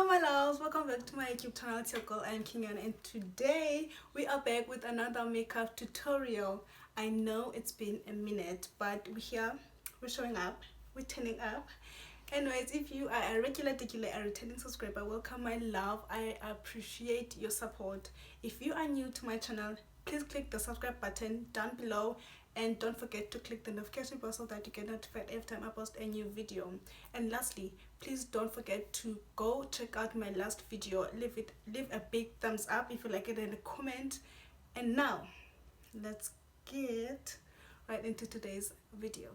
Hello my loves, welcome back to my YouTube channel. It's your girl IAM.KINGYONE, and today we are back with another makeup tutorial. I know it's been a minute, but we're here, we're showing up, we're turning up. Anyways, if you are a regular a returning subscriber, welcome my love. I appreciate your support. If you are new to my channel, please click the subscribe button down below, and don't forget to click the notification bell so that you get notified every time I post a new video. And lastly, please don't forget to go check out my last video. Leave a big thumbs up if you like it, and a comment. And now let's get right into today's video.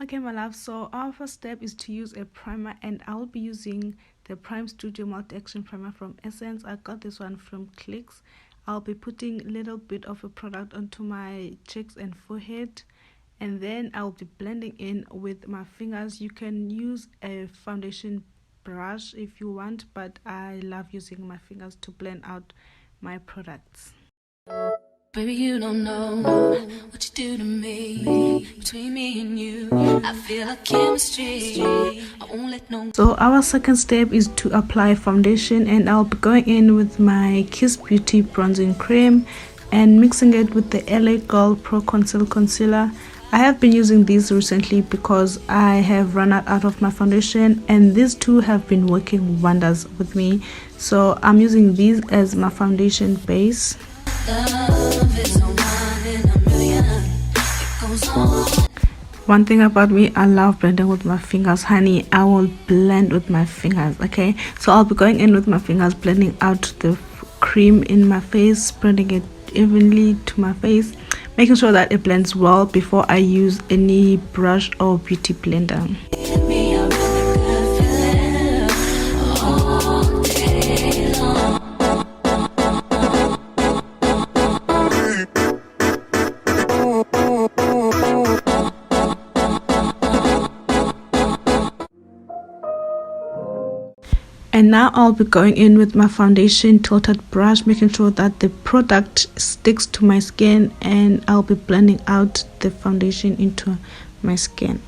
Okay my love, so our first step is to use a primer, and I'll be using the Prime Studio Multi-Action Primer from Essence. I got this one from Clicks. I'll be putting a little bit of a product onto my cheeks and forehead, and then I'll be blending in with my fingers. You can use a foundation brush if you want, but I love using my fingers to blend out my products. Baby, you don't know what you do to me. Between me and you, I feel like chemistry. I won't let no. So our second step is to apply foundation, and I'll be going in with my Kiss Beauty bronzing cream and mixing it with the LA Girl Pro Conceal Concealer. I have been using these recently because I have run out of my foundation, and these two have been working wonders with me. So I'm using these as my foundation base. One thing about me, I love blending with my fingers, honey. I will blend with my fingers. Okay, so I'll be going in with my fingers, blending out the cream in my face, spreading it evenly to my face, making sure that it blends well before I use any brush or beauty blender. And now I'll be going in with my foundation tilted brush, making sure that the product sticks to my skin, and I'll be blending out the foundation into my skin.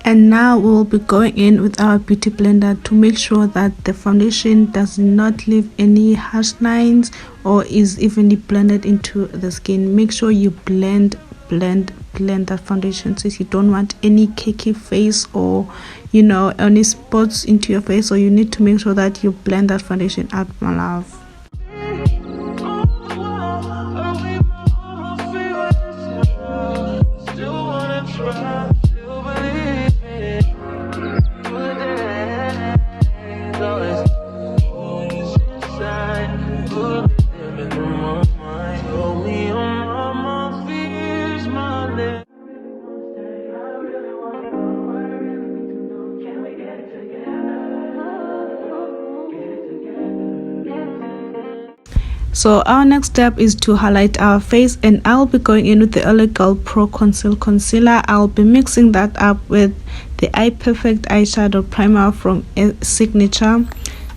And now we'll be going in with our beauty blender to make sure that the foundation does not leave any harsh lines or is evenly blended into the skin. Make sure you blend that foundation, since you don't want any cakey face or any spots into your face. So you need to make sure that you blend that foundation out, my love. So our next step is to highlight our face, and I'll be going in with the LA Girl Pro Conceal Concealer. I'll be mixing that up with the Eye Perfect eyeshadow primer from Signature.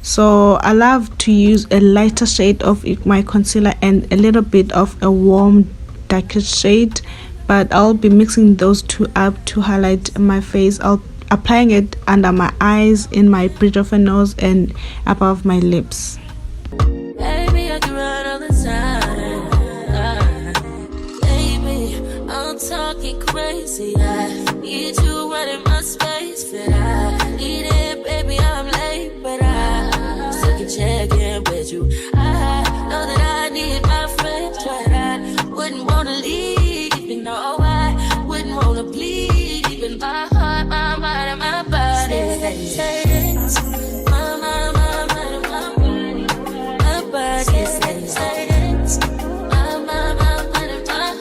So I love to use a lighter shade of my concealer and a little bit of a warm darker shade, but I'll be mixing those two up to highlight my face. I'll applying it under my eyes, in my bridge of a nose, and above my lips. Talking crazy, I need you right in my space, but I need it, baby, I'm late, but I still can check in with you. I know that I need my friends, but I wouldn't wanna leave, even though I wouldn't wanna bleed, even my heart, my mind, and my body. My mind, and my body, my body. My mind, and my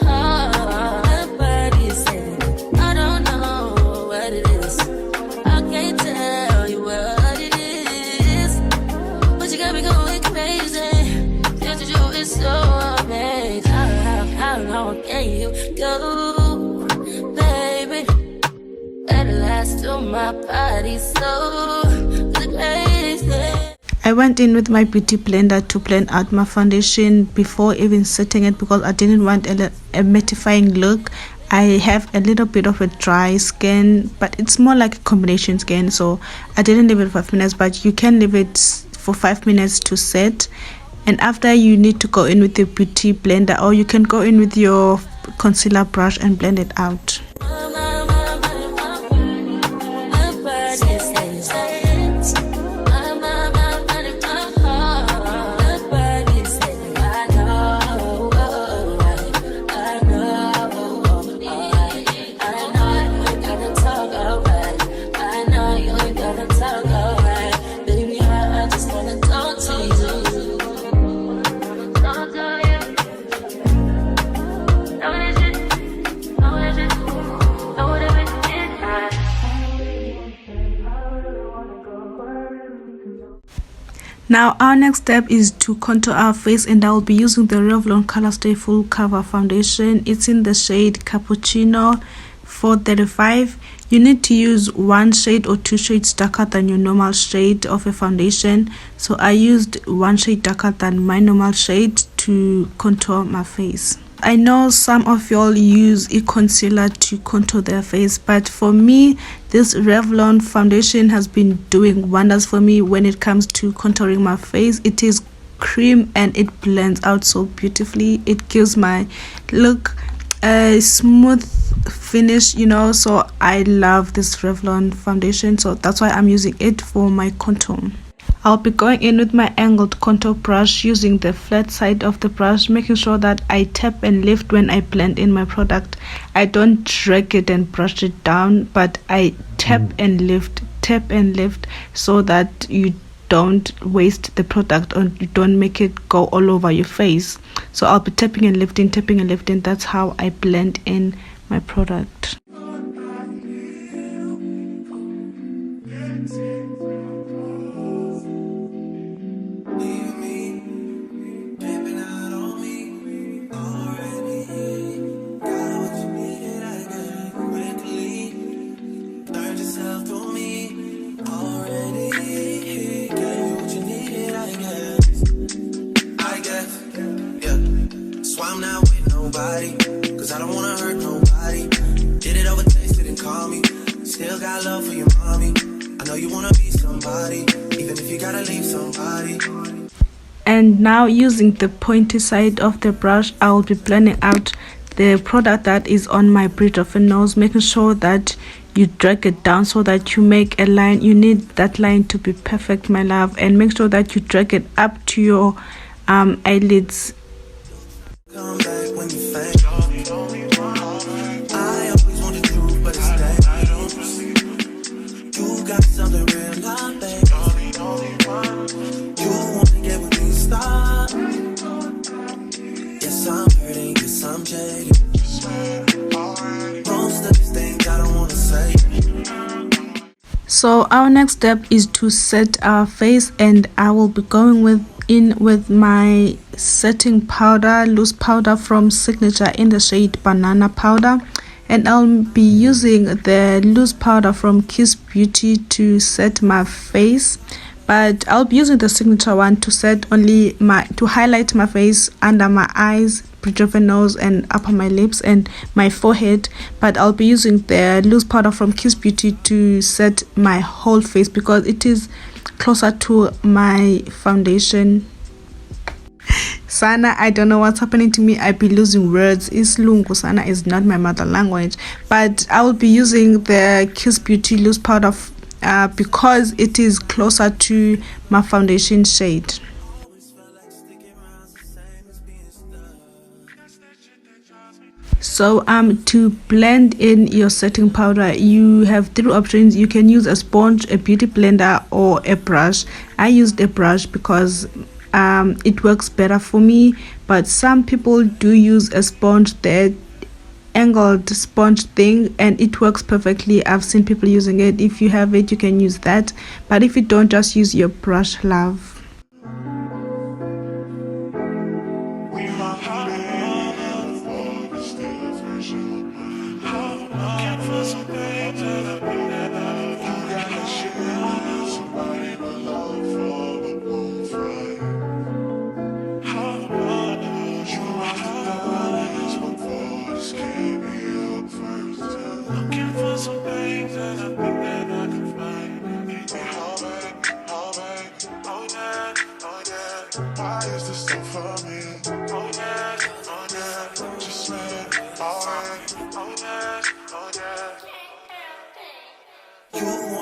can you go, baby? Better last till my body's so crazy. I went in with my beauty blender to blend out my foundation before even setting it because I didn't want a mattifying look. I have a little bit of a dry skin, but it's more like a combination skin, so I didn't leave it for 5 minutes, but you can leave it for 5 minutes to set. And after, you need to go in with the beauty blender, or you can go in with your concealer brush and blend it out. Now our next step is to contour our face, and I will be using the Revlon Color Stay Full Cover Foundation. It's in the shade Cappuccino 435. You need to use 1 shade or 2 shades darker than your normal shade of a foundation. So I used 1 shade darker than my normal shade to contour my face. I know some of y'all use a concealer to contour their face, but for me, this Revlon foundation has been doing wonders for me when it comes to contouring my face. It is cream and it blends out so beautifully. It gives my look a smooth finish, you know, so I love this Revlon foundation, so that's why I'm using it for my contour. I'll be going in with my angled contour brush, using the flat side of the brush, making sure that I tap and lift when I blend in my product. I don't drag it and brush it down, but I tap and lift, so that you don't waste the product or you don't make it go all over your face. So I'll be tapping and lifting. That's how I blend in my product. I'm not with nobody, cause I don't wanna hurt nobody. Did it over text, didn't call me. Still got love for your mommy. I know you wanna be somebody, even if you gotta leave somebody. And now, using the pointy side of the brush, I will be blending out the product that is on my bridge of a nose, making sure that you drag it down so that you make a line. You need that line to be perfect, my love, and make sure that you drag it up to your eyelids. Come back when you faint. I always wanted to, but it's dangerous. You got something real, not babe. You wanna get with me, stop. Yes, I'm hurting, yes, I'm jaded. Most of these things I don't wanna say. So our next step is to set our face, and I will be going with my setting powder, loose powder from Signature in the shade Banana Powder, and I'll be using the loose powder from Kiss Beauty to set my face, but I'll be using the Signature one to set only to highlight my face, under my eyes, bridge of a nose, and upper my lips and my forehead. But I'll be using the loose powder from Kiss Beauty to set my whole face because it is closer to my foundation. Sana, I don't know what's happening to me. I be losing words. Islungu Sana is not my mother language, but I will be using the Kiss Beauty loose powder because it is closer to my foundation shade. So to blend in your setting powder, you have 3 options. You can use a sponge, a beauty blender, or a brush. I used a brush because it works better for me, but some people do use a sponge, the angled sponge thing, and it works perfectly. I've seen people using it. If you have it, you can use that, but if you don't, just use your brush, love.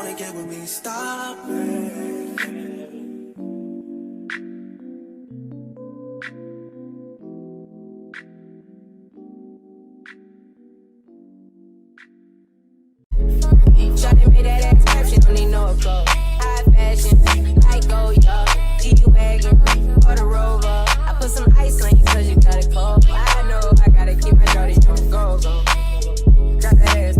wanna get with me, stop it. Shawty made that ass clap, she don't need no applause. High fashion, like gold, yo. G-Wagon, or the Rover. I put some ice on you cause you got it cold. I know I gotta keep my shawty on go. Got that ass.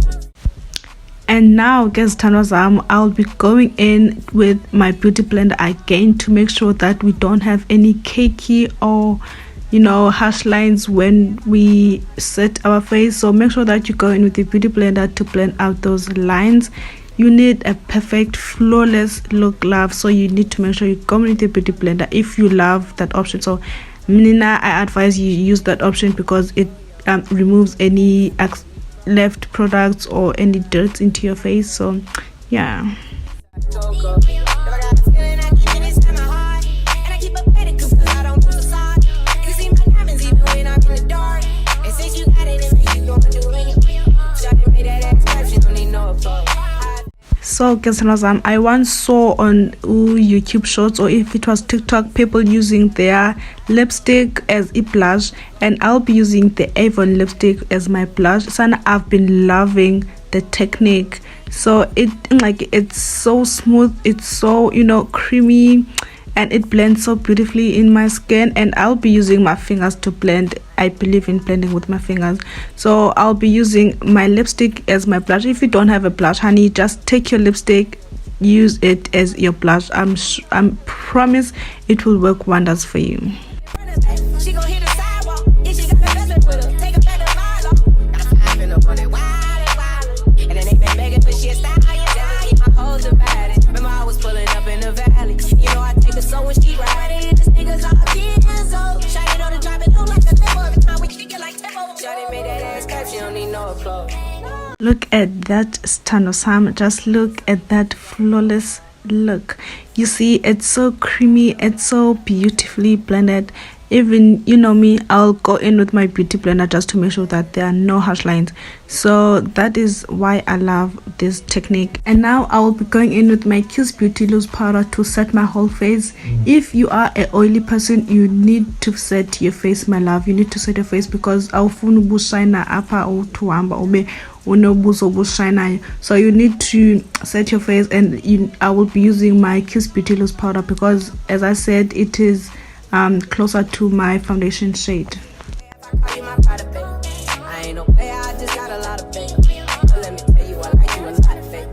And now, guys, I'll be going in with my beauty blender again to make sure that we don't have any cakey or harsh lines when we set our face. So make sure that you go in with the beauty blender to blend out those lines. You need a perfect flawless look, love, so you need to make sure you go in with the beauty blender if you love that option. So Nina, I advise you use that option because it removes any left products or any dirt into your face. So yeah. So guys, I once saw on YouTube shorts, or if it was TikTok, people using their lipstick as a blush, and I'll be using the Avon lipstick as my blush. So I've been loving the technique. So it's so smooth, it's so creamy, and it blends so beautifully in my skin. And I'll be using my fingers to blend. I believe in blending with my fingers. So I'll be using my lipstick as my blush. If you don't have a blush, honey, just take your lipstick, use it as your blush. I promise it will work wonders for you. She gon' hit the sidewalk. If she got the best with her, take her back to my law. Got a five in up on it, wild. And then they been begging for shit, style. Never keep my hoes divided. Remember I was pulling up in the valley. You know I take her so when she riding. This nigga's all years old. Shawty know to drop it low like a demo. Every time we kick it like tempo. Shawty made that ass clap, she don't need no applause. Look at that stand of Sam. Just look at that flawless look. You see, it's so creamy, it's so beautifully blended. Even me, I'll go in with my beauty blender just to make sure that there are no harsh lines. So that is why I love this technique. And now I will be going in with my Kiss Beauty loose powder to set my whole face. If you are an oily person, you need to set your face, my love. You need to set your face because awufuna ubushayina apha uthwamba ube unobuso obushayinayo. So you need to set your face, and I will be using my Kiss Beauty loose powder because, as I said, it is closer to my foundation shade. I ain't no player, I just got a lot of faith. But let me tell you, I like you a lot of faith.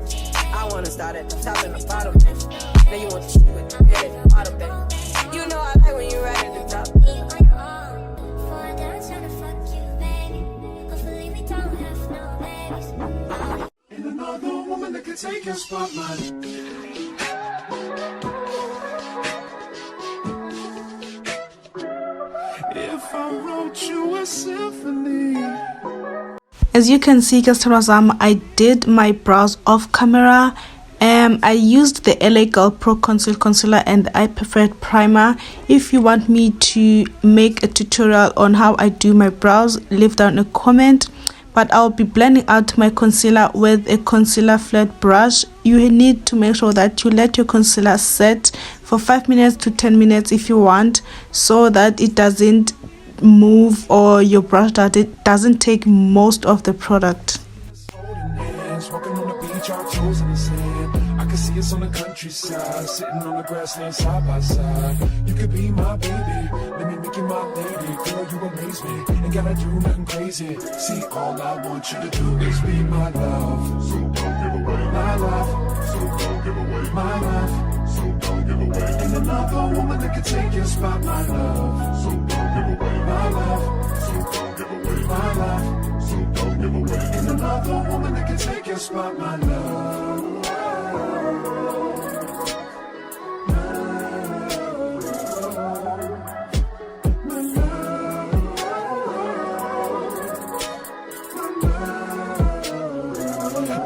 I wanna start at the top and the bottom, baby. Now you want to shoot with the head at the bottom, baby. You know I like when you right at the top. Ain't another woman that can take your spotlight. If I wrote you a symphony. As you can see, I did my brows off camera. I used the LA Girl Pro Conceal Concealer and the I Preferred Primer. If you want me to make a tutorial on how I do my brows, leave down a comment. But I'll be blending out my concealer with a concealer flat brush. You need to make sure that you let your concealer set for 5 minutes to 10 minutes if you want, so that it doesn't move or your brush doesn't take most of the product. Walking on the beach, our toes in the sand. I can see us on the countryside, sitting on the grassland side by side. You could be my baby, let me make you my lady. Girl, you amaze me, ain't gotta do nothing crazy. See, all I want you to do is be my love. So don't give away my love. So don't give away my love. So don't give away. Ain't another woman that can take your spot, my love. So don't give away my love. So don't give away my love. So don't give away. Ain't another woman that can take your spot, my love.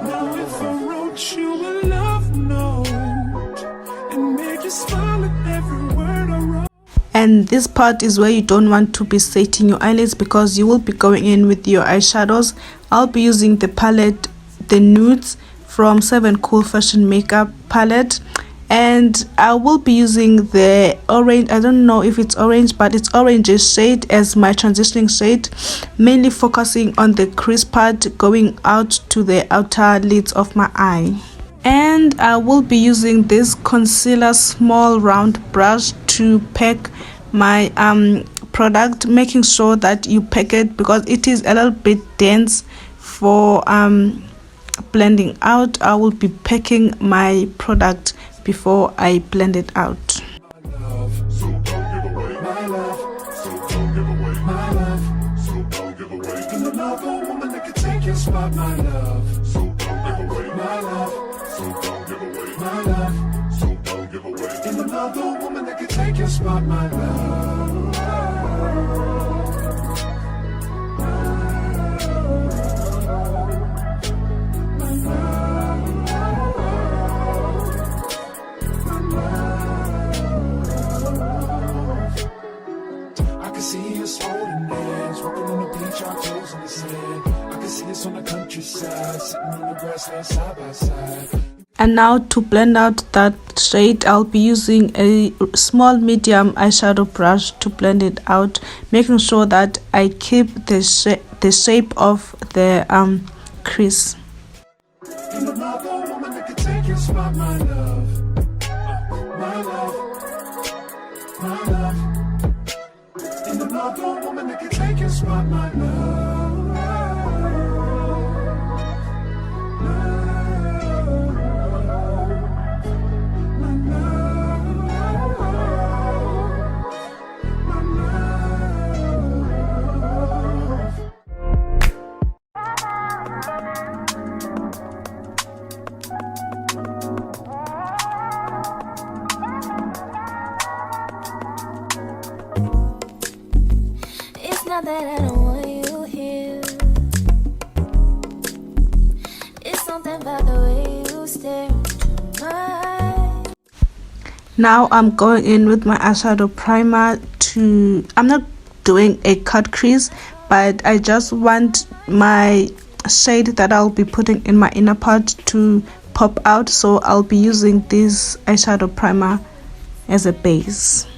Now if I wrote you a love note and made you smile at every word I wrote. And this part is where you don't want to be setting your eyelids because you will be going in with your eyeshadows. I'll be using the palette, the nudes from 7 Cool Fashion Makeup palette, and I will be using the orange. I don't know if it's orange, but it's orange shade as my transitioning shade, mainly focusing on the crease part going out to the outer lids of my eye. And I will be using this concealer small round brush to pack my product, making sure that you pack it because it is a little bit dense for blending out. I will be packing my product before I blend it out. And now to blend out that shade, I'll be using a small medium eyeshadow brush to blend it out, making sure that I keep the shape of the crease. That I don't want you here. It's something about the way you stare into my. Now I'm going in with my eyeshadow primer I'm not doing a cut crease, but I just want my shade that I'll be putting in my inner part to pop out, so I'll be using this eyeshadow primer as a base.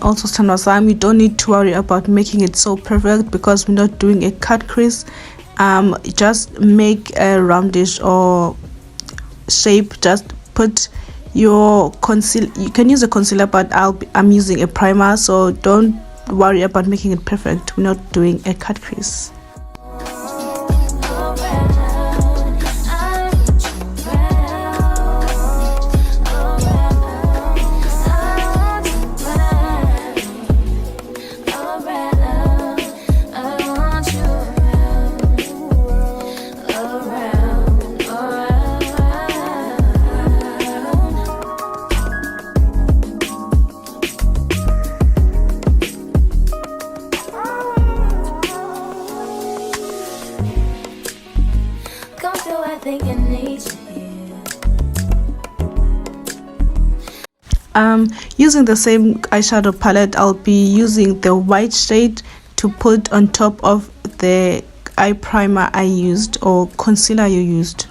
Also, Sandra, you don't need to worry about making it so perfect because we're not doing a cut crease. Just make a roundish or shape. Just put your concealer. You can use a concealer, but I'm using a primer, so don't worry about making it perfect. We're not doing a cut crease. Using the same eyeshadow palette, I'll be using the white shade to put on top of the eye primer I used or concealer you used.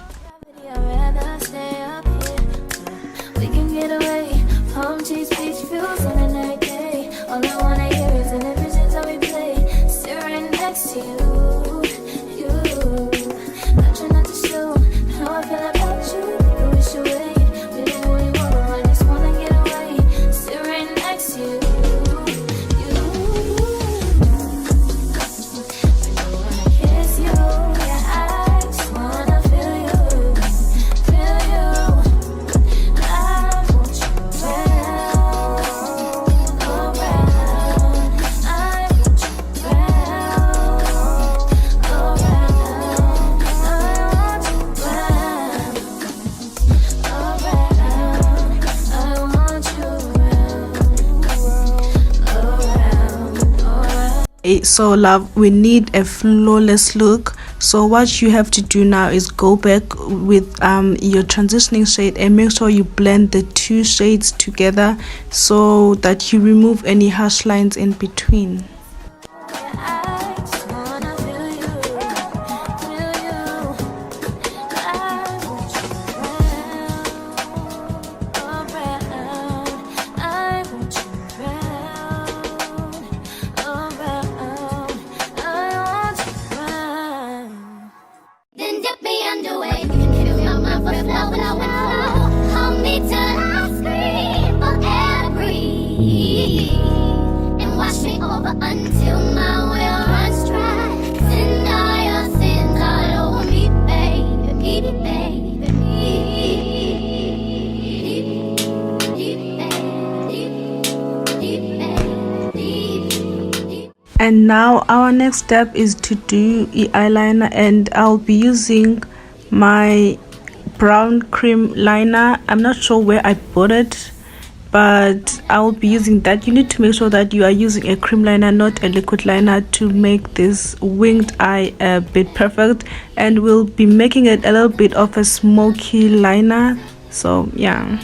So love, we need a flawless look, so what you have to do now is go back with your transitioning shade and make sure you blend the two shades together so that you remove any harsh lines in between. wash me over until my well runs dry. Send all your sins all over me, baby, baby, baby. And now our next step is to do eyeliner, and I'll be using my brown cream liner. I'm not sure where I bought it, but I'll be using that. You need to make sure that you are using a cream liner, not a liquid liner, to make this winged eye a bit perfect. And we'll be making it a little bit of a smoky liner, so yeah.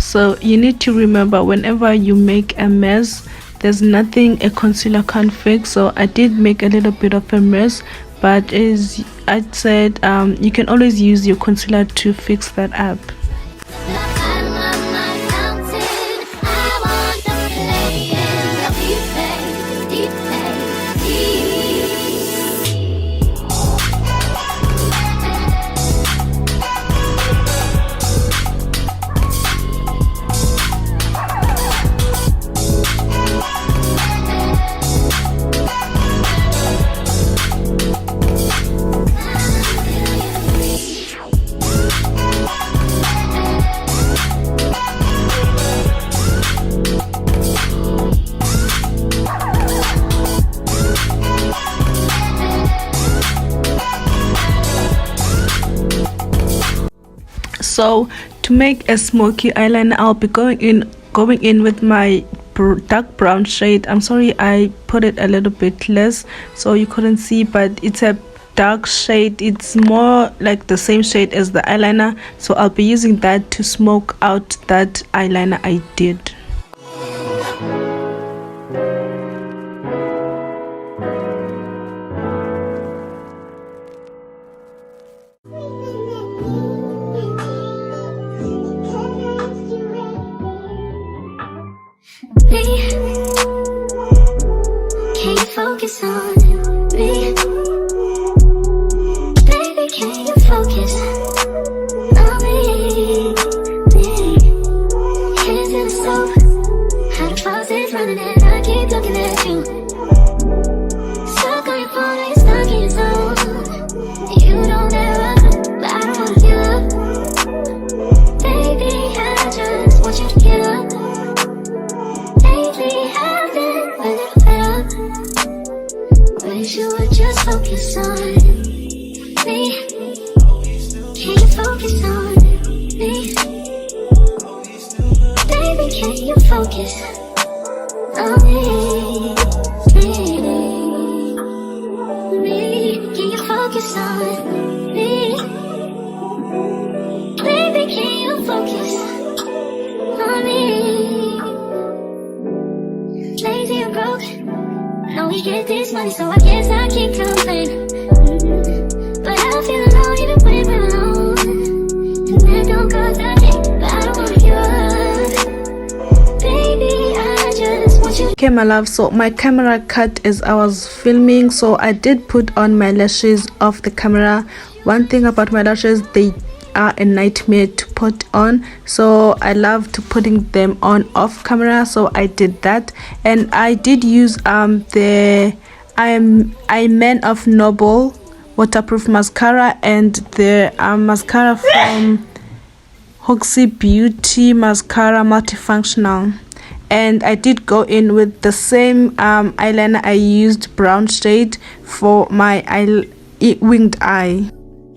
So you need to remember, whenever you make a mess, there's nothing a concealer can't fix. So I did make a little bit of a mess, but as I said, you can always use your concealer to fix that up. So to make a smoky eyeliner, I'll be going in with my dark brown shade. I'm sorry I put it a little bit less so you couldn't see, but it's a dark shade. It's more like the same shade as the eyeliner, so I'll be using that to smoke out that eyeliner I did. Can you focus on me? Baby, can you focus on me? Hands in the soap, how the faucet's running and I keep looking at you. Stuck on your phone, you're stuck in your zone. You don't ever, but I don't wanna give up. Baby, I just want you to get up. I've been a little fed up. Wish you would just focus on me. Can you focus on me? Baby, can you focus on me? Can you focus on me? Baby, can you focus on me? Lazy or broke, know we get this money, so I guess I can't complain. But I feel alone even when we're alone, and that don't cause nothing, but I don't wanna give up. Baby, I just want you. Okay my love, so my camera cut as I was filming, so I did put on my lashes off the camera. One thing about my lashes, they are a nightmare to put on, so I loved putting them on off camera, so I did that. And I did use the IAM of Noble waterproof mascara and the mascara from Hoxie Beauty mascara multifunctional. And I did go in with the same eyeliner I used, brown shade, for my winged eye.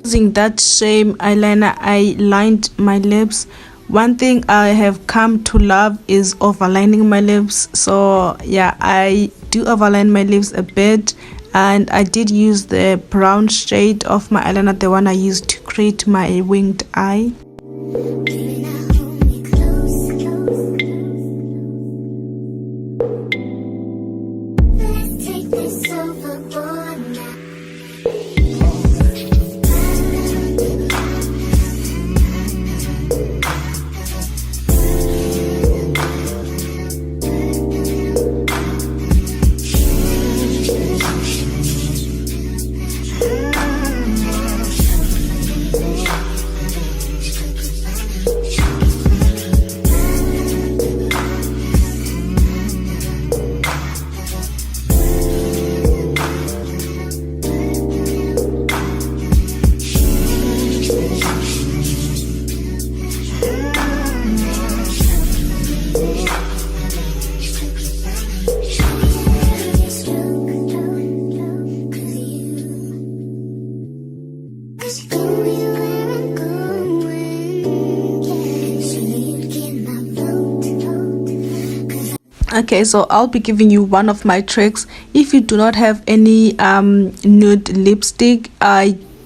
Using that same eyeliner, I lined my lips. One thing I have come to love is overlining my lips. So yeah, I do overline my lips a bit, and I did use the brown shade of my eyeliner, the one I used to create my winged eye. Okay, so I'll be giving you one of my tricks. If you do not have any nude lipstick,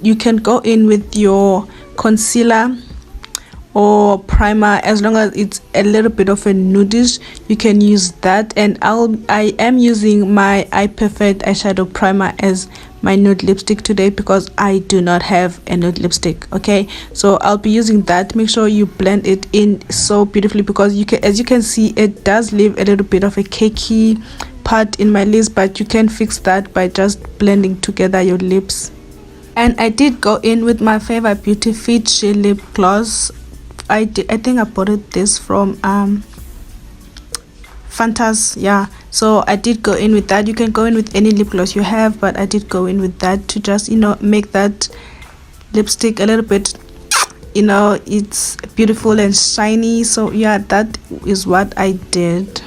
you can go in with your concealer or primer. As long as it's a little bit of a nudish, you can use that. And I am using my Eye Perfect eyeshadow primer as my nude lipstick today because I do not have a nude lipstick. Okay, so I'll be using that. Make sure you blend it in so beautifully, because as you can see, it does leave a little bit of a cakey part in my lips, but you can fix that by just blending together your lips. And I did go in with my favorite Beauty Fit Shea lip gloss. I think I bought this from Fantas, yeah. So I did go in with that. You can go in with any lip gloss you have, but I did go in with that to just, make that lipstick a little bit, it's beautiful and shiny. So yeah, that is what I did.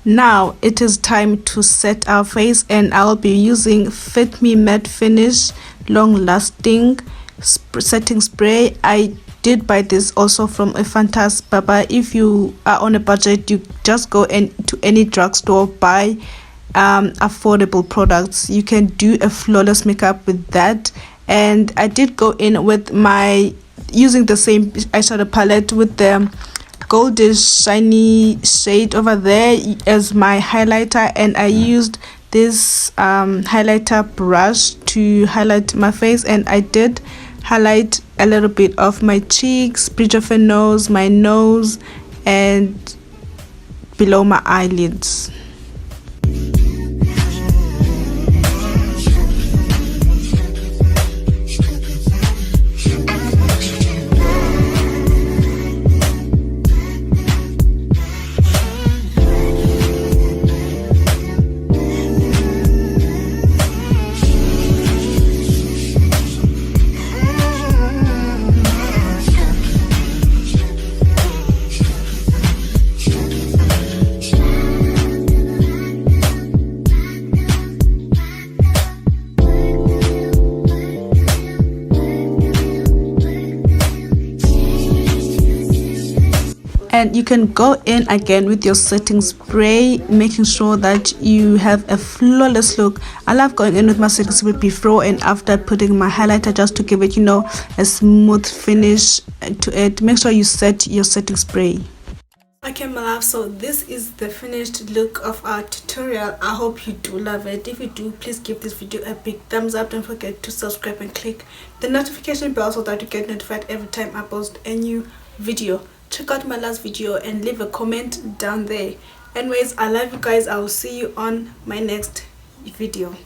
Now it is time to set our face, and I'll be using Fit Me Matte Finish long lasting setting spray. I did buy this also from a Fantas Baba. If you are on a budget, you just go to any drugstore, buy affordable products. You can do a flawless makeup with that. And I did go in with using the same eyeshadow palette with the goldish shiny shade over there as my highlighter, and I used this highlighter brush to highlight my face. And I did highlight a little bit of my cheeks, bridge of a nose, my nose, and below my eyelids. And you can go in again with your setting spray, making sure that you have a flawless look. I love going in with my setting spray before and after putting my highlighter, just to give it, a smooth finish to it. Make sure you set your setting spray. Okay my love, so this is the finished look of our tutorial. I hope you do love it. If you do, please give this video a big thumbs up. Don't forget to subscribe and click the notification bell so that you get notified every time I post a new video. Check out my last video and leave a comment down there. Anyways, I love you guys. I will see you on my next video.